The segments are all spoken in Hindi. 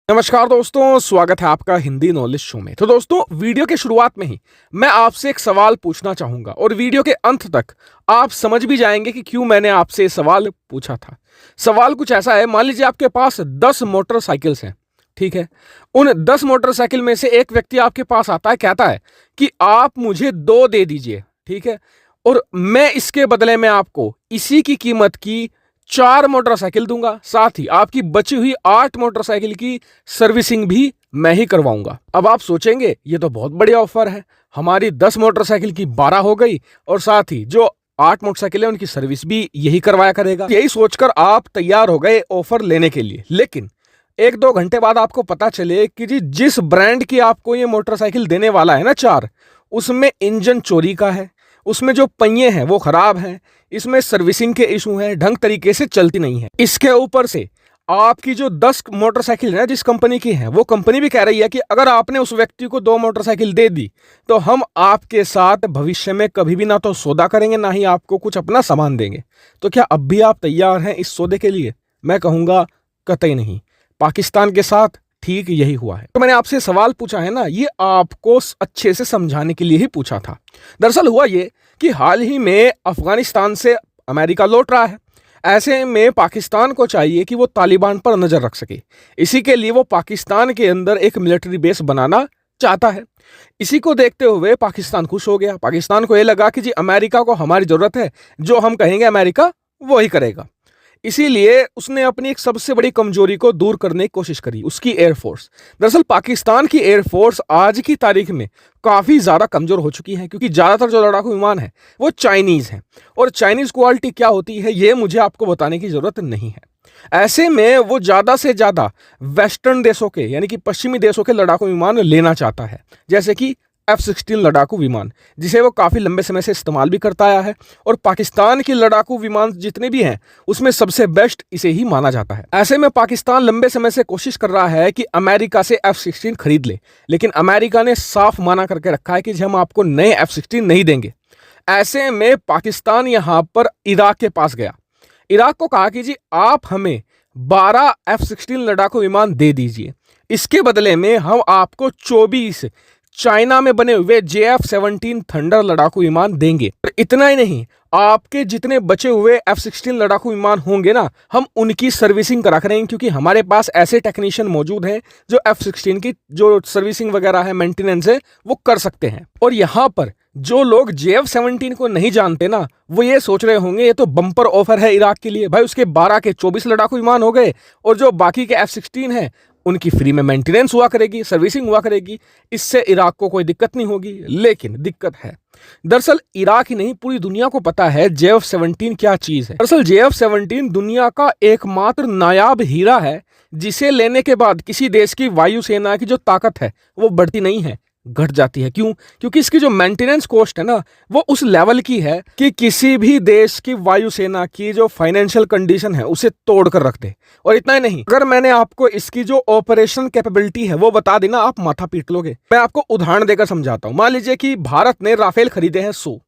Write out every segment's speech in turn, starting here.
नमस्कार दोस्तों, स्वागत है आपका हिंदी नॉलेज शो में। तो दोस्तों, वीडियो के शुरुआत में ही मैं आपसे एक सवाल पूछना चाहूंगा और वीडियो के अंत तक आप समझ भी जाएंगे कि क्यों मैंने आपसे ये सवाल पूछा था। सवाल कुछ ऐसा है, मान लीजिए आपके पास 10 मोटरसाइकिल्स हैं, ठीक है। उन 10 मोटरसाइकिल में से एक व्यक्ति आपके पास आता है, कहता है कि आप मुझे 2 दे दीजिए, ठीक है, और मैं इसके बदले में आपको इसी की कीमत की 4 मोटरसाइकिल दूंगा, साथ ही आपकी बची हुई 8 मोटरसाइकिल की सर्विसिंग भी मैं ही करवाऊंगा। अब आप सोचेंगे ये तो बहुत बढ़िया ऑफर है, हमारी 10 मोटरसाइकिल की 12 हो गई और साथ ही जो 8 मोटरसाइकिल है उनकी सर्विस भी यही करवाया करेगा। यही सोचकर आप तैयार हो गए ऑफर लेने के लिए। लेकिन 1-2 घंटे बाद आपको पता चले कि जी जिस ब्रांड की आपको ये मोटरसाइकिल देने वाला है ना 4, उसमें इंजन चोरी का है, उसमें जो पहिए हैं वो खराब हैं, इसमें सर्विसिंग के इशू हैं, ढंग तरीके से चलती नहीं है। इसके ऊपर से आपकी जो 10 मोटरसाइकिल है जिस कंपनी की है, वो कंपनी भी कह रही है कि अगर आपने उस व्यक्ति को 2 मोटरसाइकिल दे दी तो हम आपके साथ भविष्य में कभी भी ना तो सौदा करेंगे, ना ही आपको कुछ अपना सामान देंगे। तो क्या अब भी आप तैयार हैं इस सौदे के लिए? मैं कहूंगा कतई नहीं। पाकिस्तान के साथ ठीक यही हुआ है। तो मैंने आपसे सवाल पूछा है ना, ये आपको अच्छे से समझाने के लिए ही पूछा था। दरअसल हुआ ये कि हाल ही में अफगानिस्तान से अमेरिका लौट रहा है। ऐसे में पाकिस्तान को चाहिए कि वो तालिबान पर नजर रख सके। इसी के लिए वो पाकिस्तान के अंदर एक मिलिट्री बेस बनाना चाहता है। इसी को देखते हुए पाकिस्तान खुश हो गया। पाकिस्तान को ये लगा कि जी अमेरिका को हमारी जरूरत है, जो हम कहेंगे अमेरिका वो ही करेगा। इसीलिए उसने अपनी एक सबसे बड़ी कमजोरी को दूर करने की कोशिश करी, उसकी एयरफोर्स। दरअसल पाकिस्तान की एयरफोर्स आज की तारीख में काफ़ी ज़्यादा कमज़ोर हो चुकी है, क्योंकि ज़्यादातर जो लड़ाकू विमान है वो चाइनीज़ हैं, और चाइनीज़ क्वालिटी क्या होती है ये मुझे आपको बताने की ज़रूरत नहीं है। ऐसे में वो ज़्यादा से ज़्यादा वेस्टर्न देशों के यानी कि पश्चिमी देशों के लड़ाकू विमान लेना चाहता है, जैसे कि F-16 लड़ाकू विमान, जिसे वो काफ़ी लंबे समय से इस्तेमाल भी करता आया है। और पाकिस्तान के लड़ाकू विमान जितने भी हैं उसमें सबसे बेस्ट इसे ही माना जाता है। ऐसे में पाकिस्तान लंबे समय से कोशिश कर रहा है कि अमेरिका से F-16 खरीद ले, लेकिन अमेरिका ने साफ मना करके रखा है कि हम आपको नए F-16 नहीं देंगे। ऐसे में पाकिस्तान यहाँ पर इराक के पास गया। इराक को कहा कि जी आप हमें 12 F-16 लड़ाकू विमान दे दीजिए, इसके बदले में हम आपको 24 चाइना में बने हुए JF-17 थंडर लड़ाकू विमान देंगे। और इतना ही नहीं, आपके जितने बचे हुए F-16 लड़ाकू विमान होंगे ना, हम उनकी सर्विसिंग करा करेंगे, क्योंकि हमारे पास ऐसे टेक्नीशियन मौजूद हैं जो F-16 की जो सर्विसिंग वगैरह है, मेंटेनेंस है, वो कर सकते हैं। और यहाँ पर जो लोग JF-17 को नहीं जानते ना, वो ये सोच रहे होंगे ये तो बम्पर ऑफर है इराक के लिए। भाई उसके 12 के 24 लड़ाकू विमान हो गए, और जो बाकी के F-16 है उनकी फ्री में मेंटेनेंस हुआ करेगी, सर्विसिंग हुआ करेगी, इससे इराक को कोई दिक्कत नहीं होगी। लेकिन दिक्कत है। दरअसल इराक ही नहीं, पूरी दुनिया को पता है JF-17 क्या चीज है। दरअसल JF-17 दुनिया का एकमात्र नायाब हीरा है, जिसे लेने के बाद किसी देश की वायुसेना की जो ताकत है वो बढ़ती नहीं है, घट जाती है। क्यों? क्योंकि इसकी जो मेंटेनेंस कॉस्ट है ना, वो उस लेवल की है कि किसी भी देश की वायुसेना की जो फाइनेंशियल कंडीशन है उसे तोड़ कर रख दे। और इतना ही नहीं, अगर मैंने आपको इसकी जो ऑपरेशन कैपेबिलिटी है वो बता देना, आप माथा पीट लोगे। मैं आपको उदाहरण देकर समझाता हूं। मान लीजिए कि भारत ने राफेल खरीदे हैं 100,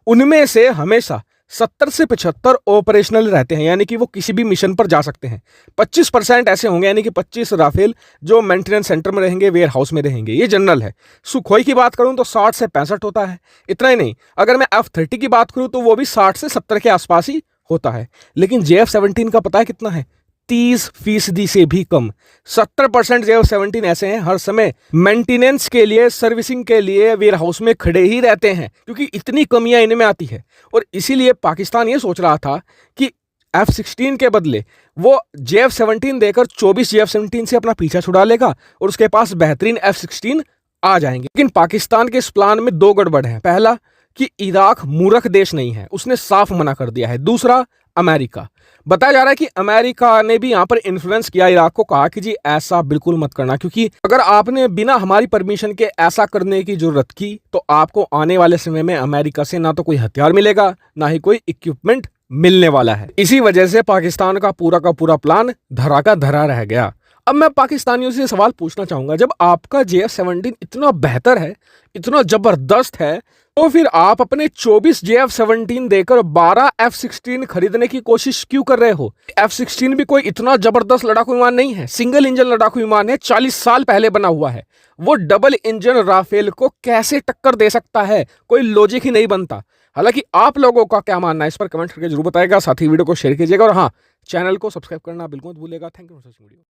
उनमें से हमेशा 70 से 75 ऑपरेशनल रहते हैं, यानी कि वो किसी भी मिशन पर जा सकते हैं। 25% ऐसे होंगे, यानी कि 25 राफेल जो मेंटेनेंस सेंटर में रहेंगे, वेयर हाउस में रहेंगे। ये जनरल है। सुखोई की बात करूं तो 60 से 65 होता है। इतना ही नहीं, अगर मैं F-30 की बात करूं तो वो भी 60 से 70 के आसपास ही होता है। लेकिन JF-17 का पता है कितना है? 30% से भी कम। 70% JF-17 ऐसे हैं हर समय मेंटेनेंस के लिए, सर्विसिंग के लिए वेयर हाउस में खड़े ही रहते हैं, क्योंकि इतनी कमियां इनमें आती है। और इसीलिए पाकिस्तान ये सोच रहा था कि F-16 के बदले वो JF-17 देकर 24 JF-17 से अपना पीछा छुड़ा लेगा और उसके पास बेहतरीन F-16 आ जाएंगे। लेकिन पाकिस्तान के इस प्लान में 2 गड़बड़ है। पहला कि इराक मूर्ख देश नहीं है, उसने साफ मना कर दिया है। दूसरा, अमेरिका। बताया जा रहा है कि अमेरिका ने भी यहां पर इन्फ्लुएंस किया इराक को, कहा कि जी ऐसा बिल्कुल मत करना, क्योंकि अगर आपने बिना हमारी परमिशन के ऐसा करने की जरूरत की तो आपको आने वाले समय में अमेरिका से ना तो कोई हथियार मिलेगा, ना ही कोई इक्विपमेंट मिलने वाला है। इसी वजह से पाकिस्तान का पूरा प्लान धरा का धरा रह गया। अब मैं पाकिस्तानियों से सवाल पूछना चाहूंगा, जब आपका JF-17 इतना बेहतर है, इतना जबरदस्त है, तो फिर आप अपने 24 JF-17 देकर 12 F-16 खरीदने की कोशिश क्यों कर रहे हो? F-16 भी कोई इतना जबरदस्त लड़ाकू विमान नहीं है, सिंगल इंजन लड़ाकू विमान है, 40 साल पहले बना हुआ है। वो डबल इंजन राफेल को कैसे टक्कर दे सकता है? कोई लॉजिक ही नहीं बनता। हालांकि आप लोगों का क्या मानना है इस पर कमेंट करके जरूर बताएगा, साथ ही वीडियो को शेयर कीजिएगा और हाँ, चैनल को सब्सक्राइब करना बिल्कुल मत भूलिएगा। Thank you for watching video.